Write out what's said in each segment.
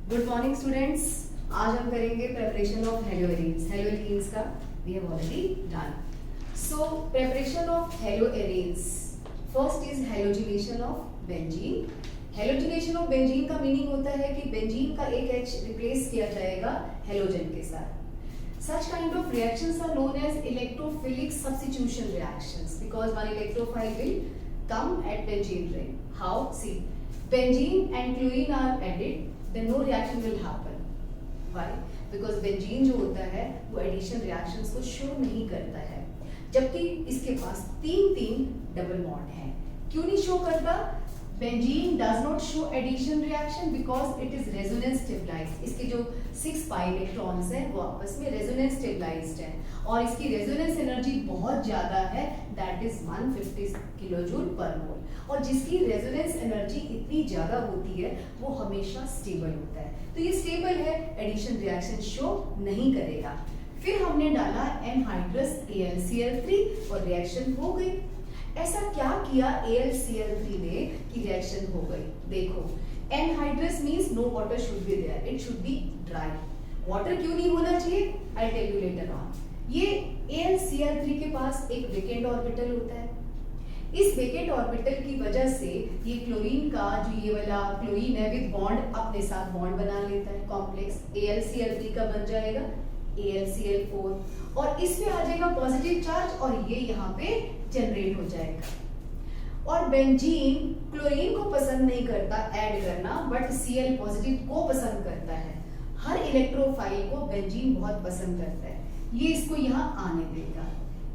Good morning students. आज हम करेंगे प्रेपरेशन ऑफ हेलोएरीन्स। हेलोएरीन्स का we have already done. So preparation of haloarenes, first is halogenation of benzene. Halogenation of benzene का meaning होता है कि बेंजीन का एक H रिप्लेस किया जाएगा हेलोजन के साथ। Such kind of reactions are known as electrophilic substitution reactions because one electrophile will come at benzene ring. How? See, benzene and chlorine are added, then no reaction will happen. Why? Because benzene जो होता है वो addition reactions को show नहीं करता है, जबकि इसके पास तीन डबल बॉन्ड है। क्यों नहीं शो करता? Benzene does not show addition reaction because it is resonance stabilized. इसके जो 6 pi इलेक्ट्रॉन्स हैं वो आपस में resonance stabilized हैं और इसकी resonance एनर्जी बहुत ज़्यादा है, that is 150 किलोजूल पर मोल। और जिसकी resonance एनर्जी इतनी ज़्यादा होती है वो हमेशा स्टेबल होता है, तो ये स्टेबल है, एडिशन रिएक्शन शो नहीं करेगा। फिर हमने डाला एनहाइड्रस AlCl3 और रिएक्शन हो गई। ऐसा क्या किया AlCl3 ने कि रिएक्शन हो गई? देखो, anhydrous means no water should be there, it should be dry. Water क्यों नहीं होना चाहिए? I tell you later on. ये AlCl3 के पास एक वेकेंट ऑर्बिटल होता है। इस वेकेंट ऑर्बिटल की वजह से ये क्लोरीन का जो ये वाला क्लोरीन है विद बॉन्ड अपने साथ बॉन्ड बना लेता है, कॉम्प्लेक्स AlCl3 का बन जाएगा AlCl4 और इसमें आ जाएगा पॉजिटिव चार्ज और ये यहाँ पे जनरेट हो जाएगा। और बेंजीन क्लोरीन को पसंद नहीं करता ऐड करना, बट Cl पॉजिटिव को पसंद करता है। हर इलेक्ट्रोफाइल को बेंजीन बहुत पसंद करता है, ये इसको यहाँ आने देगा।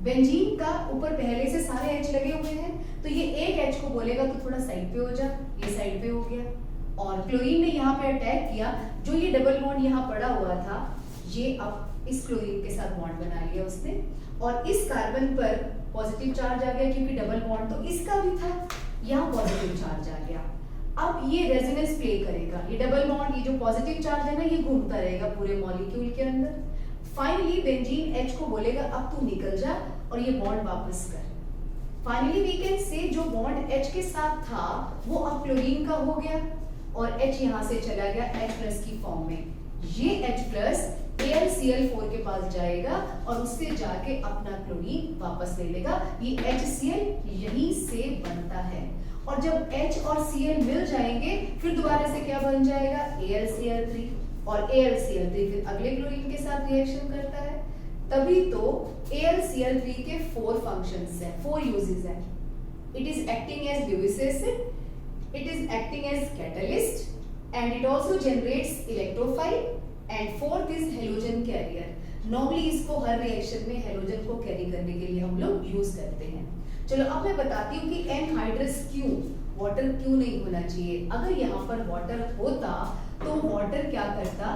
बेंजीन का ऊपर पहले से सारे H लगे हुए हैं, तो ये एक H को बोलेगा तो थोड़ा साइड पे हो जा, ये साइड पे हो गया। और क्लोरीन ने यहाँ पे अटैक किया, जो ये डबल बॉन्ड यहाँ पड़ा हुआ था ये अब इस क्लोरीन के साथ बॉन्ड बना लिया उसने, और इस कार्बन पर पॉजिटिव चार्ज आ गया क्योंकि डबल बॉन्ड तो इसका भी था, यहाँ पॉजिटिव चार्ज आ गया। अब ये रेजोनेंस प्ले करेगा, ये डबल बॉन्ड, ये जो पॉजिटिव चार्ज है ना, ये घूमता रहेगा पूरे मॉलिक्यूल के अंदर। फाइनली बेंजीन H को बोलेगा अब तू निकल जा और ये बॉन्ड वापस कर। फाइनली वी कैन से जो बॉन्ड H के साथ था वो अब क्लोरीन का हो गया और H यहाँ से चला गया H+ की फॉर्म में। ये H+ AlCl4 के पास जाएगा और उससे जाके अपना क्लोरीन वापस ले लेगा। ये HCl यहीं से बनता है और जब H और Cl मिल जाएंगे फिर दोबारा से क्या बन जाएगा? AlCl3 और AlCl3 फिर अगले क्लोरीन के साथ रिएक्शन करता है। तभी तो AlCl3 के 4 फंक्शंस हैं, 4 यूजेस हैं। It is acting as Lewis acid, it is acting as catalyst and it also generates electrophile and fourth is halogen carrier. Normally इसको हर रिएक्शन में हेलोजन को कैरी करने के लिए हम लोग यूज करते हैं। चलो अब मैं बताती हूँ कि एनहाइड्रस क्यों, वाटर क्यों नहीं होना चाहिए। अगर यहाँ पर वाटर होता तो वाटर क्या करता,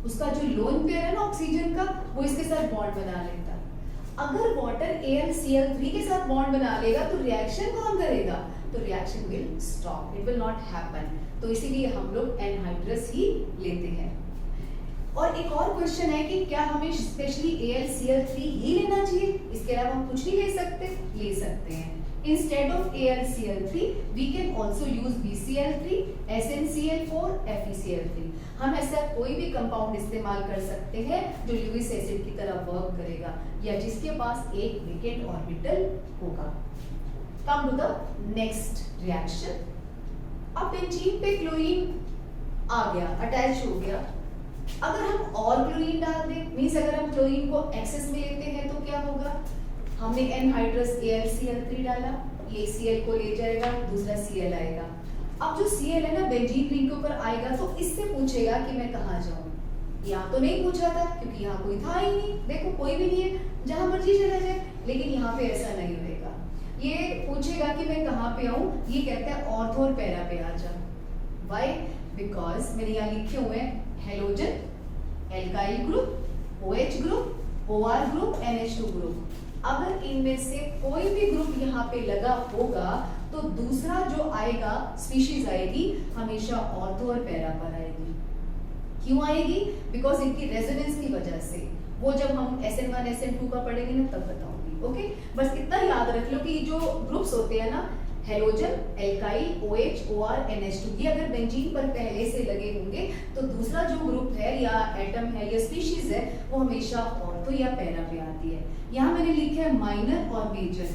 उसका जो लोन पेयर है ना ऑक्सीजन का, वो इसके साथ बॉन्ड बना लेता। अगर वाटर AlCl3 के साथ बॉन्ड बना लेगा तो रिएक्शन कौन करेगा? तो reaction will stop, it will not happen. तो इसीलिए हम लोग एनहाइड्रस ही लेते हैं। और एक और क्वेश्चन है कि क्या हमें स्पेशली AlCl3 ही लेना चाहिए, इसके अलावा हम कुछ नहीं ले सकते? ले सकते हैं। Instead of AlCl3 we can also use BCl3, SnCl4, FeCl3। हम ऐसा कोई भी कंपाउंड इस्तेमाल कर सकते हैं जो ल्यूइस एसिड की तरह वर्क करेगा या जिसके पास एक वेकेंट ऑर्बिटल होगा। Come to the next reaction. अब बेंजीन पे क्लोरीन आ गया, अटैच हो गया। अगर हम और क्लोरीन डाल दें, मींस अगर हम क्लोरीन को एक्सेस में लेते हैं तो क्या होगा? हमने एनहाइड्रस AlCl3 डाला, ये Cl को ले जाएगा, दूसरा Cl आएगा। अब जो Cl है ना बेंजीन रिंग के ऊपर आएगा तो इससे पूछेगा कि मैं कहाँ जाऊँ। यहाँ तो नहीं पूछा था क्योंकि यहाँ कोई था ही नहीं, देखो कोई भी नहीं है, जहां मर्जी चला जाए। लेकिन यहाँ पे ऐसा नहीं होगा, ये पूछेगा कि मैं कहाँ पे आऊँ। ये कहता है ऑर्थो और पैरा पे आ जा। वाई? बिकॉज मैंने यहाँ लिखे हुए हैं halogen, alkyl group, OH group, OR group, NH2 group. अगर इनमें से कोई भी ग्रुप यहाँ पे लगा होगा तो दूसरा जो आएगा स्पीशीज आएगी हमेशा ऑर्थो और पैरा पर आएगी। क्यों आएगी? बिकॉज इनकी रेजोनेंस की वजह से। वो जब हम SN1 SN2 का पढ़ेंगे ना तब बताऊंगी। ओके, बस इतना याद रख लो कि जो ग्रुप्स होते हैं ना, halogen, alkyl, OH, OR, NH2। ये अगर बेंजीन पर पहले से लगे होंगे तो दूसरा जो ग्रुप है या एटम है या स्पीशीज है वो हमेशा ऑर्थो या पैरा पे आती है। यहाँ मैंने लिखा है माइनर और मेजर।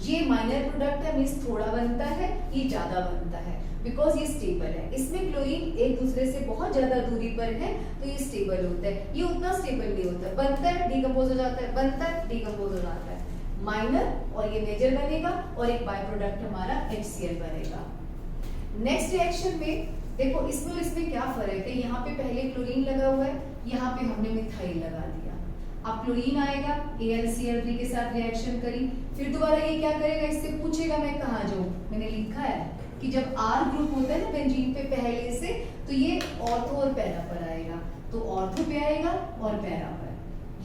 ये माइनर प्रोडक्ट है, मीन्स थोड़ा बनता है, ये ज्यादा बनता है बिकॉज ये स्टेबल है। इसमें क्लोरीन एक दूसरे से बहुत ज्यादा दूरी पर है तो ये स्टेबल होता है, ये उतना स्टेबल नहीं होता है, बनता है डिकम्पोज हो जाता है, बनता है डिकम्पोज हो जाता है। माइनर और ये मेजर बनेगा और एक बाय प्रोडक्ट हमारा HCl बनेगा। नेक्स्ट रिएक्शन में देखो इसमें और इसमें क्या फर्क है, यहाँ पे पहले क्लोरीन लगा हुआ है, यहाँ पे हमने मिथाइल लगा दिया। अब क्लोरीन आएगा, AlCl3 के साथ रिएक्शन करी, फिर दोबारा ये क्या करेगा, इससे पूछेगा मैं कहाँ जाऊँ। मैंने लिखा है कि जब R ग्रुप होता है ना बेंजीन पे पहले से, तो ये ऑर्थो और पैरा पर आएगा, तो ऑर्थो पे आएगा और पैरा पर।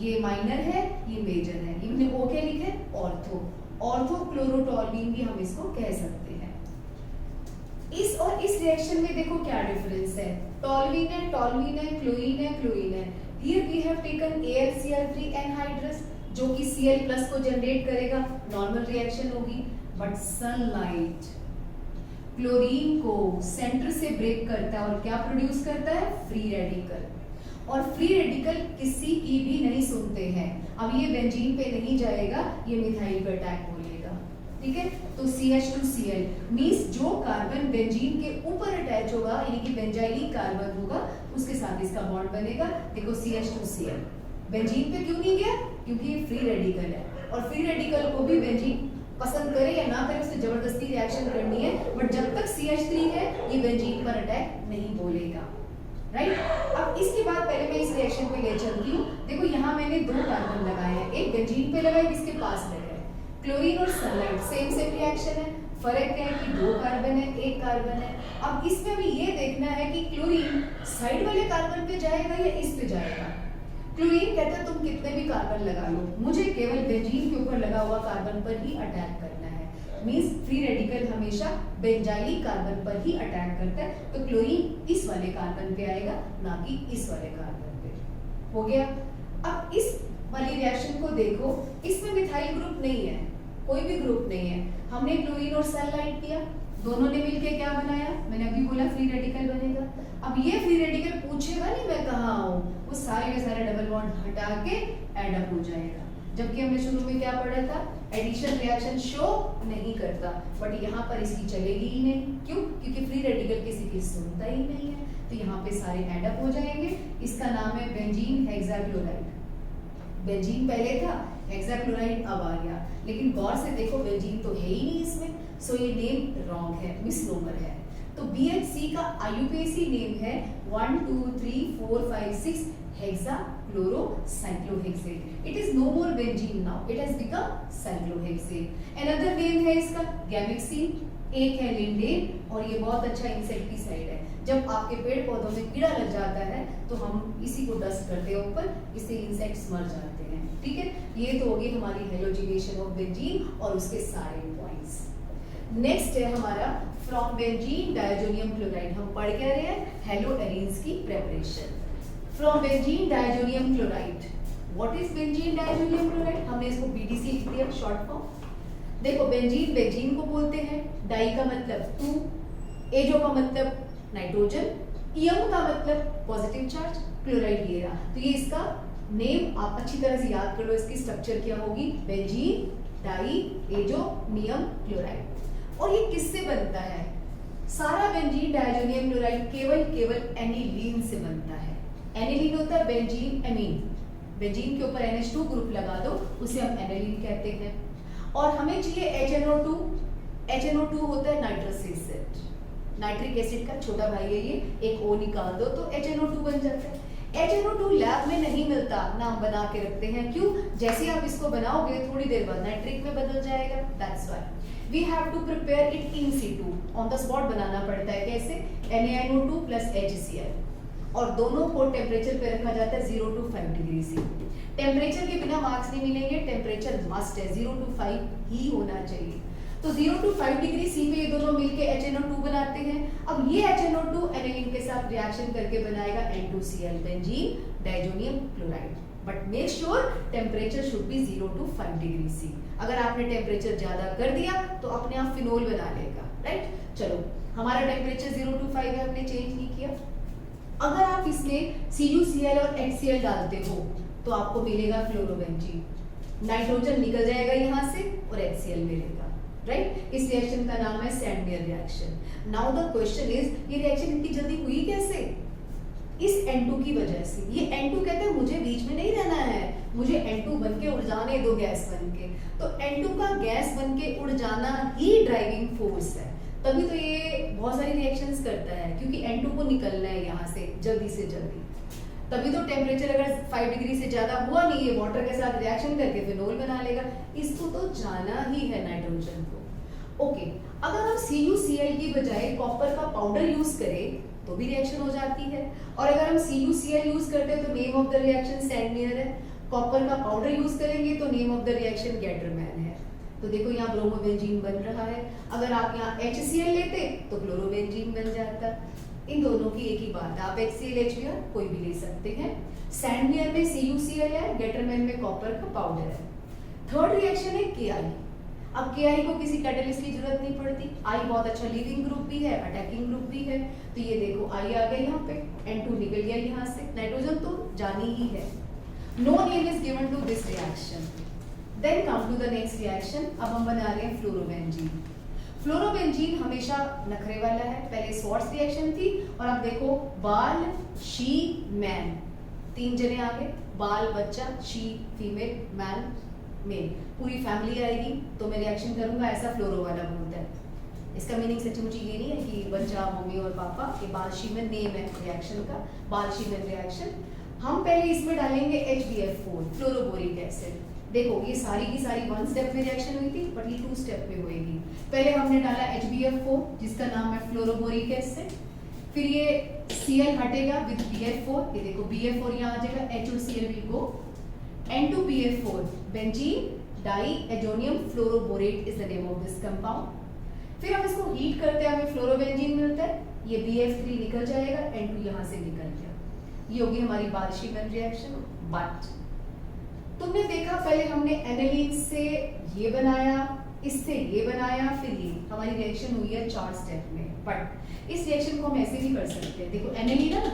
ये माइनर है, ये मेजर है, ये मैंने O क्या लिखा है, ऑर्थो। ऑर्थो क्लोरोटोल्यूइन भी हम इसको कह सकते हैं। इस और इस रिएक्शन में देखो क्या डिफरेंस है, टोल्यूइन है, टोल्यूइन है, क्लोरीन है, क्लोरीन है। Here we have taken AlCl3 anhydrous जो कि Cl+ को जनरेट करेगा, नॉर्मल रिएक्शन होगी। बट सनलाइट क्लोरीन को सेंटर से ब्रेक करता है और क्या प्रोड्यूस करता है, फ्री रेडिकल। और फ्री रेडिकल किसी की भी नहीं सुनते हैं। अब ये बेंजीन पे नहीं जाएगा, ये मिथाइल पे अटैक बोलेगा, ठीक है। तो CH2Cl मींस जो कार्बन बेंजीन के ऊपर अटैच होगा यानी कि बेंजाइलिक कार्बन होगा उसके साथ इसका बॉन्ड बनेगा। देखो CH2Cl बेंजीन पे क्यों नहीं गया, क्योंकि ये फ्री रेडिकल है और फ्री रेडिकल को भी बेंजीन पसंद करे या ना करे उससे जबरदस्ती रिएक्शन करनी है, बट जब तक CH3 है ये बेंजीन पर अटैक नहीं बोलेगा, राइट। अब इसके बाद पहले मैं इस रिएक्शन पे ले चलती हूँ। देखो यहाँ मैंने दो कार्बन लगाए हैं, एक बेंजीन पे लगाए, इसके पास लगाए। क्लोरीन और सनलाइट सेम रिएक्शन है, फर्क क्या है कि दो कार्बन है, एक कार्बन है। अब इसमें भी ये देखना है कि क्लोरीन साइड वाले कार्बन पे जाएगा या इस पे जाएगा। क्लोरीन कहता है तुम कितने भी कार्बन लगा लो, मुझे केवल बेंजीन के ऊपर लगा हुआ कार्बन पर ही अटैक करना है। मींस फ्री रेडिकल हमेशा बेंजाइलिक कार्बन पर ही अटैक करता है, तो क्लोरीन इस वाले कार्बन पे आएगा ना कि इस वाले कार्बन पे। हो गया। अब इस वाली रिएक्शन को देखो, इसमें मिथाइल ग्रुप नहीं है, कोई भी ग्रुप नहीं है। हमने क्लोरीन और सनलाइट दिया, दोनों ने मिलके क्या बनाया, मैंने अभी बोला फ्री रेडिकल बनेगा। अब ये फ्री रेडिकल पूछेगा नहीं मैं कहाँ हूँ, वो सारे के सारे डबल बॉन्ड हटा के एड अप हो जाएगा। जबकि हमने शुरू में क्या पढ़ा था, एडिशन रिएक्शन शो नहीं करता, बट यहाँ पर इसकी चलेगी ही नहीं। क्यों? क्योंकि फ्री रेडिकल किसी की सुनता ही नहीं है, तो यहाँ पे सारे एड अप हो जाएंगे। इसका नाम है बेंजीन हेक्साक्लोराइड। बेंजीन पहले था, हेक्साक्लोराइड अब आ गया, लेकिन गौर से देखो बेंजीन तो है ही नहीं इसमें, सो ये नेम रॉन्ग है, मिसनोमर है। तो BHC का IUPAC नेम है 1 2 3 4 5 6 hexachlorocyclohexane. It is no more benzene now, it has become cyclohexane. Another name है इसका गैमिक्सीन, एक है लिंडेन, और ये बहुत अच्छा इंसेक्टिसाइड है। जब आपके पेड़ पौधों में कीड़ा लग जाता है तो हम इसी को डस्ट करते हैं ऊपर, इससे इंसेक्ट्स मर जाते हैं, ठीक है। ये तो होगी हमारी हेलोजिनेशन ऑफ बेंजीन और उसके सारे पॉइंट्स। नेक्स्ट है हमारा फ्रॉम बेंजीन डायजोनियम क्लोराइड। हम पढ़ क्या रहे हैं, हेलो एरीन्स की preparation. From benzene diazonium chloride, what is benzene diazonium chloride, हमने इसको BDC लिख दिया शॉर्ट फॉर्म। देखो बेंजीन बेंजीन को बोलते हैं, डाई का मतलब 2, एजो का मतलब नाइट्रोजन, इयम का मतलब पॉजिटिव चार्ज, क्लोराइड ये रहा। तो ये इसका नेम आप अच्छी तरह से याद कर लो, इसकी स्ट्रक्चर क्या होगी, बेंजीन डाई एजोनियम क्लोराइड। और ये किससे बनता है, सारा बेंजीन डायजोनियम क्लोराइड केवल एनिलीन से बनता है। एनिलीन होता है बेंजीन एमीन, बेंजीन के ऊपर NH2 ग्रुप लगा दो, उसे हम एनिलीन कहते हैं। और हमें चाहिए HNO2, HNO2 होता है नाइट्रस एसिड, नाइट्रिक एसिड का छोटा भाई है ये, एक O निकाल दो तो HNO2 बन जाता है। HNO2 लैब में नहीं मिलता, नाम बना के रखते हैं, क्यों, जैसे आप इसको बनाओगे थोड़ी देर बाद नाइट्रिक में बदल जाएगा, that's why we have to prepare it in situ, on the spot बनाना पड़ता है। कैसे, NaNO2 plus HCl, और दोनों को टेम्परेचर पे रखा जाता है 0 to 5 डिग्री C। टेम्परेचर के बिना मार्क्स नहीं मिलेंगे, टेम्परेचर मस्ट है, 0 to 5 ही होना चाहिए। तो 0 to 5 डिग्री C पे ये दोनों मिलके HNO2 बनाते हैं। अब ये HNO2 एनिलीन के साथ रिएक्शन करके बनाएगा N2Cl, benzene diazonium chloride. But make sure temperature should be 0 to 5 degree C. अगर आपने टेम्परेचर ज्यादा कर दिया तो अपने आप फिनोल बना लेगा, राइट। चलो हमारा टेम्परेचर 0 to 5 है, हमने चेंज नहीं किया। अगर आप इसमें CuCl और HCl डालते हो तो आपको मिलेगा फ्लोरोबेंजीन, नाइट्रोजन निकल जाएगा यहाँ से और HCl मिलेगा, राइट। इस रिएक्शन का नाम है Sandmeyer reaction. Now the question is, ये रिएक्शन इतनी जल्दी हुई कैसे? इस N2 की वजह से। ये N2 कहते हैं मुझे बीच में नहीं रहना है, मुझे N2 बन के उड़ जाने दो गैस बन के। तो N2 का गैस बन के उड़ जाना ही ड्राइविंग फोर्स है, तभी तो ये बहुत सारी रिएक्शंस करता है, क्योंकि N2 को निकलना है यहाँ से जल्दी। तभी तो टेम्परेचर अगर 5 डिग्री से ज्यादा हुआ नहीं है, वाटर के साथ रिएक्शन करके फिनोल बना लेगा। इसको तो जाना ही है नाइट्रोजन को। ओके, अगर हम CuCl की बजाय कॉपर का पाउडर यूज करें तो भी रिएक्शन हो जाती है। और अगर हम CuCl यूज करते हैं तो name of the reaction Sandmeyer है, कॉपर का पाउडर यूज करेंगे तो name of the reaction Gattermann है। तो देखो यहाँ ब्रोमोबेंजीन बन रहा है। अगर आप यहाँ HCl लेते तो क्लोरोबेंजीन बन जाता। इन दोनों की एक ही बात है, आप HCl HBr कोई भी ले सकते हैं। सैंडमेयर में CuCl है, गैटरमैन में कॉपर का पाउडर है। थर्ड रिएक्शन है Ki। अब Ki को किसी कैटलिस्ट की जरूरत नहीं पड़ती। I बहुत अच्छा लीविंग ग्रुप भी है, अटैकिंग ग्रुप भी है। तो ये देखो I आ गया यहाँ पे, N2 निकल गया यहाँ से, नाइट्रोजन तो जानी ही है। No name is given to this reaction. Then come to the next reaction. अब हम बना रहे हैं फ्लोरोबेंजीन। फ्लोरोबेंजीन हमेशा नखरे वाला है। पहले स्वार्ट्स रिएक्शन थी और अब देखो बाल, शी, मैन, 3 जने आ गए। बाल बच्चा, शी फीमेल, मैन मेल, पूरी फैमिली आएगी तो मैं रिएक्शन करूंगा, ऐसा फ्लोरो वाला बोलता है। इसका मीनिंग सच्ची मुझे ये नहीं है कि बच्चा, मम्मी और पापा, ये बाल-शीमन नेम है रिएक्शन का, बाल-शीमन रिएक्शन। हम पहले इसमें डालेंगे HBF4 फ्लोरोबोरिक एसिड। देखो ये सारी की सारी 1 स्टेप में रिएक्शन हुई थी, बट ये 2 स्टेप में होएगी। पहले हमने डाला HBF4 जिसका नाम है फ्लोरोबोरिक एसिड, फिर ये Cl हटेगा विद BF4, ये देखो BF4 यहाँ आ जाएगा, H और Cl will go, N2BF4 benzene diazonium fluoroborate is the name of this compound. फिर हम इसको हीट करते हैं, हमें फ्लोरोबेंजीन मिलता है, ये BF3 निकल जाएगा, N2 यहाँ से निकल गया। ये होगी हमारी बाल-शीमन रिएक्शन। बट तुमने देखा पहले हमने एनालीन से ये बनाया, इससे ये बनाया, फिर ये, हमारी रिएक्शन हुई है 4 स्टेप में। बट इस रिएक्शन को हम ऐसे भी कर सकते हैं। देखो एनालीन है ना,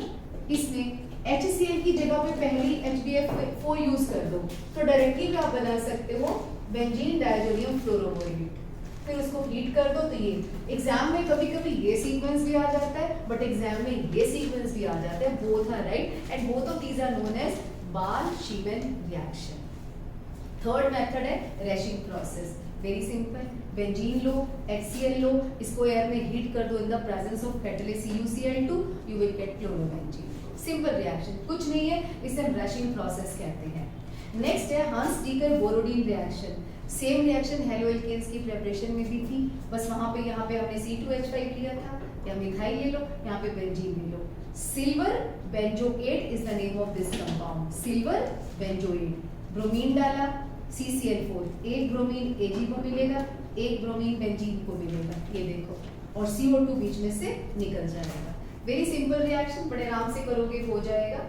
इसमें HCl की जगह पे पहली HBF4 यूज कर दो तो डायरेक्टली भी आप बना सकते हो बेंजीन डाइएजोनियम फ्लोरोबोरेट। फिर उसको हीट कर दो तो ये एग्जाम में कभी कभी ये सीक्वेंस भी आ जाता है, बट एग्जाम में ये सीक्वेंस भी आ जाता है। Both are right and both of these are known as Balz Schiemann reaction. Third method है Raschig process. Very simple, benzene लो, HCl लो, इसको एयर में हीट कर दो in the presence of catalyst CuCl2, you will get chlorobenzene. Simple reaction, कुछ नहीं है, इसे हम रेशिंग प्रोसेस कहते हैं। नेक्स्ट है Hunsdiecker Borodin reaction. Same reaction halo alkanes की प्रिपरेशन में भी थी, बस वहां पे यहाँ पे हमने C2H5 लिया था, या मिथाइल ले लो, यहाँ पे बेंजीन ले लो। Silver benzoate is the name of this compound, silver benzoate. Bromine डाला CCl4, एक ब्रोमीन Ag को मिलेगा, एक ब्रोमीन बेंजीन को मिलेगा, ये देखो, और CO2 बीच में से निकल जाएगा। वेरी सिंपल रिएक्शन, बड़े आराम से करोगे हो जाएगा।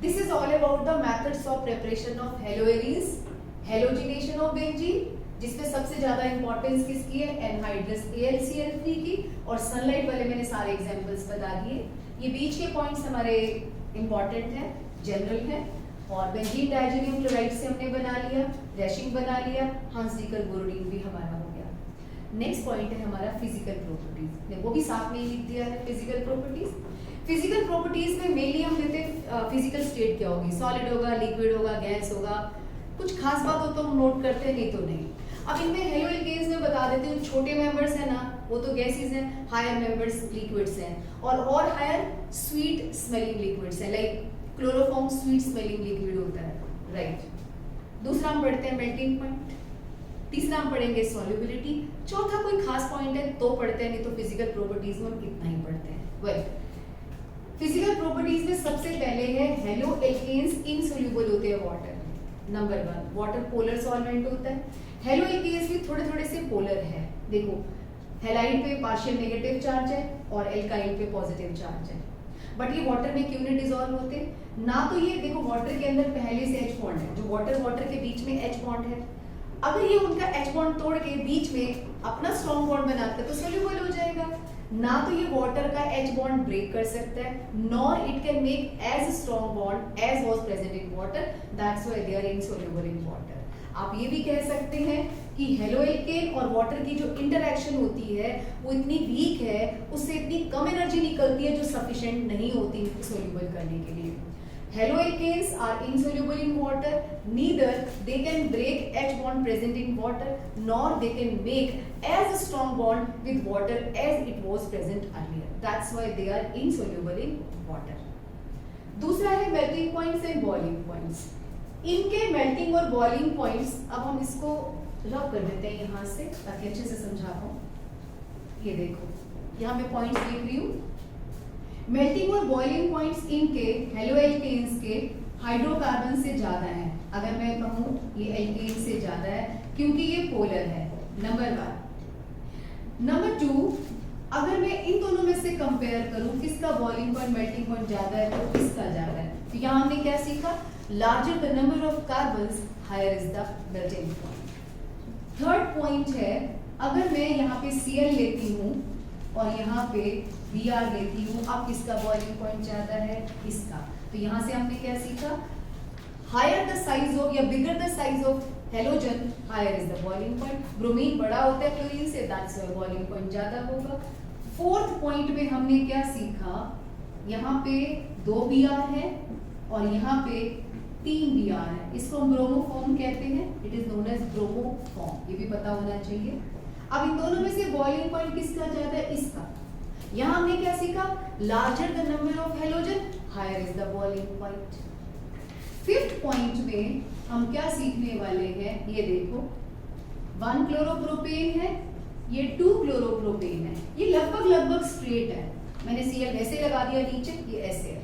This is all about the methods of preparation of haloarenes, halogenation of benzene, जिसमें सबसे ज्यादा इंपॉर्टेंस किसकी है, एनहाइड्रस AlCl3 की, और सनलाइट वाले मैंने सारे एग्जांपल्स बता दिए। ये बीच के पॉइंट्स हमारे इंपॉर्टेंट हैं, जनरल हैं। और बेंजीन डाइएजोनियम क्लोराइड से हमने बना लिया, रेशिंग बना लिया, हंस-डीकर बोरोडीन भी हमारा हो गया। नेक्स्ट पॉइंट है हमारा फिजिकल प्रॉपर्टीज, वो भी साथ में ही लिख दिया है फिजिकल प्रॉपर्टीज। फिजिकल प्रॉपर्टीज में मेनली हम लेते हैं फिजिकल स्टेट क्या होगी, सॉलिड होगा, लिक्विड होगा, गैस होगा, कुछ खास बात हो तो हम नोट करते हैं, नहीं तो नहीं। अब इनमें हेलो एल्केन्स में बता देते हैं, छोटे मेंबर्स हैं ना वो तो गैसेस हैं, हायर मेंबर्स लिक्विड्स हैं, और हायर स्वीट स्मेलिंग लिक्विड्स हैं, like chloroform sweet smelling liquid होता है, राइट। दूसरा हम पढ़ते हैं मेल्टिंग पॉइंट, तीसरा हम पढ़ेंगे सॉल्युबिलिटी, चौथा कोई खास पॉइंट है तो पढ़ते हैं, नहीं तो फिजिकल प्रॉपर्टीज में हम इतना ही पढ़ते हैं। वेल, फिजिकल प्रॉपर्टीज में सबसे पहले है हेलो एल्केन्स इनसोल्यूबल होते हैं वाटर में। नंबर 1, वाटर पोलर सॉल्वेंट होता है। हेलो एल्केन्स भी थोड़े थोड़े से पोलर है। देखो, हैलाइड पे पार्शियल नेगेटिव चार्ज है और एल्काइल पे पॉजिटिव चार्ज है। बट ये वाटर में क्यों नहीं डिसॉल्व होते? ना तो ये देखो वाटर के अंदर पहले से H बॉन्ड है, जो वाटर के बीच में H बॉन्ड है, अगर ये उनका H बॉन्ड तोड़ के बीच में अपना स्ट्रॉन्ग बॉन्ड बनाता है तो सोल्यूबल हो जाएगा। ना तो ये वाटर का H बॉन्ड ब्रेक कर सकता है, nor it can make as strong bond as was present in water, that's why they are insoluble in water. आप ये भी कह सकते हैं कि हेलोएल्केन और वाटर की जो इंटरेक्शन होती है वो इतनी वीक है, उससे इतनी कम एनर्जी निकलती है जो सफिशिएंट नहीं होती सोल्यूबल करने के लिए। Haloalkanes are insoluble in water, neither they can break H bond present in water, nor they can make as strong bond with water as it was present earlier. That's why they are insoluble in water. दूसरा है melting points and boiling points. इनके melting और boiling points अब हम इसको रब कर देते हैं यहाँ से ताकि अच्छे से समझा पाऊँ। ये देखो, यहाँ मैं points लिख रही हूँ। मेल्टिंग और बॉइलिंग पॉइंट्स इनके हेलोएल्केन्स के हाइड्रोकार्बन से ज्यादा है। अगर मैं कहूँ ये एल्केन से ज्यादा है क्योंकि ये पोलर है, नंबर 1। नंबर 2, अगर मैं इन दोनों में से कंपेयर करूँ किसका बॉइलिंग पॉइंट मेल्टिंग पॉइंट ज्यादा है तो किसका ज्यादा है। तो यहाँ हमने क्या सीखा, larger the number of carbons higher is the melting point. Third point है, अगर मैं यहाँ पे Cl लेती हूँ और यहाँ पे Br लेती हूँ, अब किसका बॉइलिंग पॉइंट ज्यादा है, इसका। तो यहाँ से हमने क्या सीखा, हायर द साइज ऑफ या bigger the size of halogen higher is the boiling point. Bromine बड़ा होता है क्लोरीन से, दैट्स व्हाई बॉइलिंग पॉइंट ज्यादा होगा। फोर्थ पॉइंट में हमने क्या सीखा, यहाँ पे 2 Br है और यहाँ पे 3 Br है, इसको हम ब्रोमोफॉर्म कहते हैं, it is known as bromoform, ये भी पता होना चाहिए। अब इन दोनों में से बॉइलिंग पॉइंट किसका ज्यादा है, इसका। यहाँ हमने क्या सीखा, larger the number of halogen higher is the boiling point. Fifth point में हम क्या सीखने वाले हैं, ये देखो 1 क्लोरोप्रोपेन है, ये 2 क्लोरोप्रोपेन है, ये लगभग स्ट्रेट है। मैंने Cl वैसे लगा दिया नीचे, ये ऐसे है।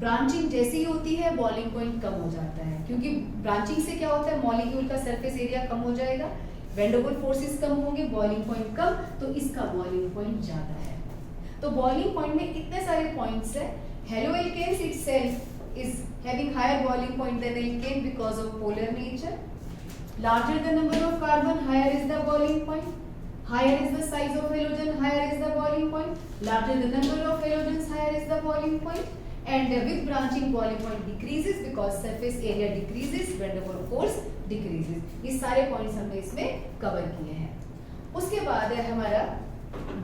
ब्रांचिंग जैसी होती है बॉइलिंग पॉइंट कम हो जाता है, क्योंकि ब्रांचिंग से क्या होता है, मॉलिक्यूल का सरफेस एरिया कम हो जाएगा, वेंडोबल फोर्सेस कम होंगे, बॉइलिंग पॉइंट कम, तो इसका बॉइलिंग पॉइंट ज्यादा है। तो बॉइलिंग पॉइंट में इतने सारे पॉइंट्स है। Haloalkanes itself is having higher boiling point than alkane because of polar nature. Larger the number of carbon higher is the boiling point, higher is the size of halogen higher is the boiling point, larger the number of halogens higher is the boiling point, and with branching boiling point decreases because surface area decreases, van der Waals force decreases। ये सारे points हमने इसमें cover किए हैं। उसके बाद है हमारा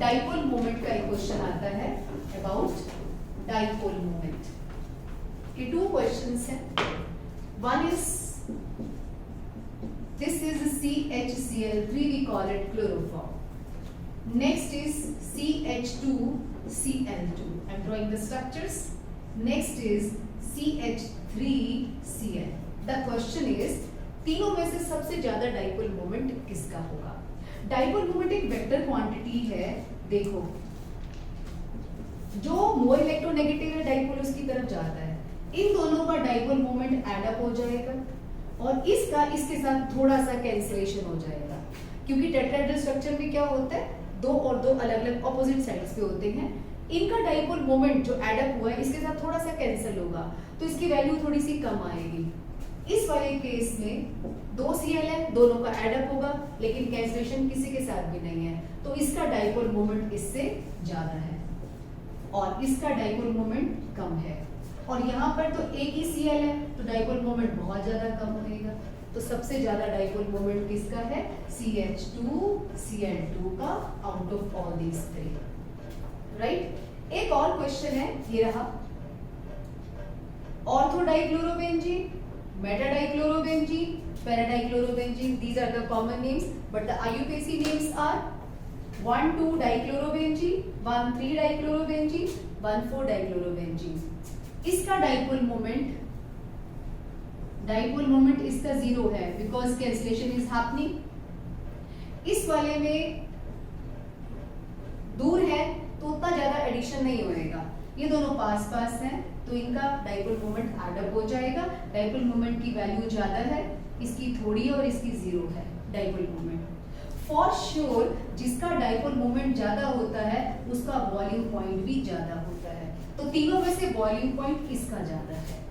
डाइपोल मोमेंट का एक क्वेश्चन आता है अबाउट डाइपोल मोमेंट। ये 2 क्वेश्चंस हैं। One is this is CHCl3, we call it chloroform. Next is CH2Cl2, I'm drawing the structures. Next is CH3Cl. The question is, तीनों में से सबसे ज्यादा डाइपोल मोमेंट किसका होगा? डाइपोल मोमेंट एक वेक्टर क्वांटिटी है। देखो, जो मोर इलेक्ट्रोनेगेटिव है डाइपोल उसकी तरफ जाता है, इन दोनों का डाइपोल मोमेंट एड अप हो जाएगा और इसका इसके साथ थोड़ा सा कैंसिलेशन हो जाएगा, क्योंकि टेट्राहेड्रल स्ट्रक्चर में क्या होता है, 2 और 2 अलग अलग ऑपोजिट साइड्स पे होते हैं। इनका डाइपोल मोमेंट जो एड अप हुआ है इसके साथ थोड़ा सा कैंसिल होगा, तो इसकी वैल्यू थोड़ी सी कम आएगी। इस वाले केस में 2 Cl है, दोनों का एड अप होगा, लेकिन कैंसिलेशन किसी के साथ भी नहीं है, तो इसका डाइपोल मोमेंट इससे ज्यादा है और इसका डाइपोल मोमेंट कम है। और यहाँ पर तो एक ही Cl है, तो डाइपोल मोमेंट बहुत ज्यादा कम होगा। तो सबसे ज्यादा डाइपोल मोमेंट किसका है, CH2Cl2 का out of all these 3, right. एक और क्वेश्चन है, ये रहा, ऑर्थोडाइक्लोरोबेंजीन, मेटाडाइक्लोरोबेंजीन, पैराडाइक्लोरोबेंजीन, these are the common names, but the IUPAC names are 1,2-dichlorobenzene, 1,3-dichlorobenzene, 1,4-dichlorobenzene। इसका डाइपोल मोमेंट इसका 0 है बिकॉज कैंसिलेशन इज हैपनिंग। इस वाले में दूर है तो उतना ज्यादा एडिशन नहीं होएगा, ये दोनों पास पास हैं तो इनका डाइपोल मोमेंट एड अप हो जाएगा। डाइपोल मोमेंट की वैल्यू ज्यादा है, इसकी थोड़ी और इसकी 0 है डाइपोल मोमेंट। फॉर श्योर जिसका डाइपोल मोमेंट ज्यादा होता है उसका बॉइलिंग पॉइंट भी ज्यादा होता है, तो तीनों में से बॉइलिंग पॉइंट किसका ज्यादा है।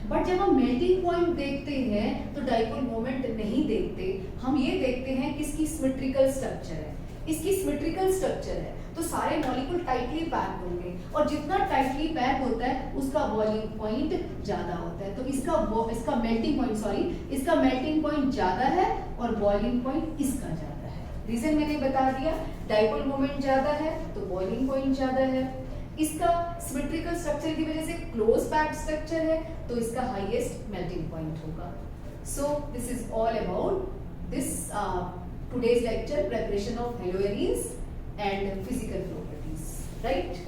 बट जब हम मेल्टिंग पॉइंट देखते हैं तो डाइपोल मोमेंट नहीं देखते, हम ये देखते हैं कि इसकी सिमेट्रिकल स्ट्रक्चर है। इसकी सिमेट्रिकल स्ट्रक्चर है तो सारे मॉलिक्यूल टाइटली पैक होंगे, और जितना टाइटली पैक होता है उसका बॉइलिंग पॉइंट ज्यादा होता है। तो इसका मेल्टिंग पॉइंट इसका मेल्टिंग पॉइंट ज्यादा है और बॉइलिंग पॉइंट इसका ज्यादा है। रीजन मैंने बता दिया, डाइपोल मोमेंट ज्यादा है तो बॉइलिंग पॉइंट ज्यादा है। इसका सिमेट्रिकल स्ट्रक्चर की वजह से क्लोज पैक्ड स्ट्रक्चर है तो इसका हाईएस्ट मेल्टिंग पॉइंट होगा। So this is all about this today's lecture, preparation of haloarenes and physical properties, right?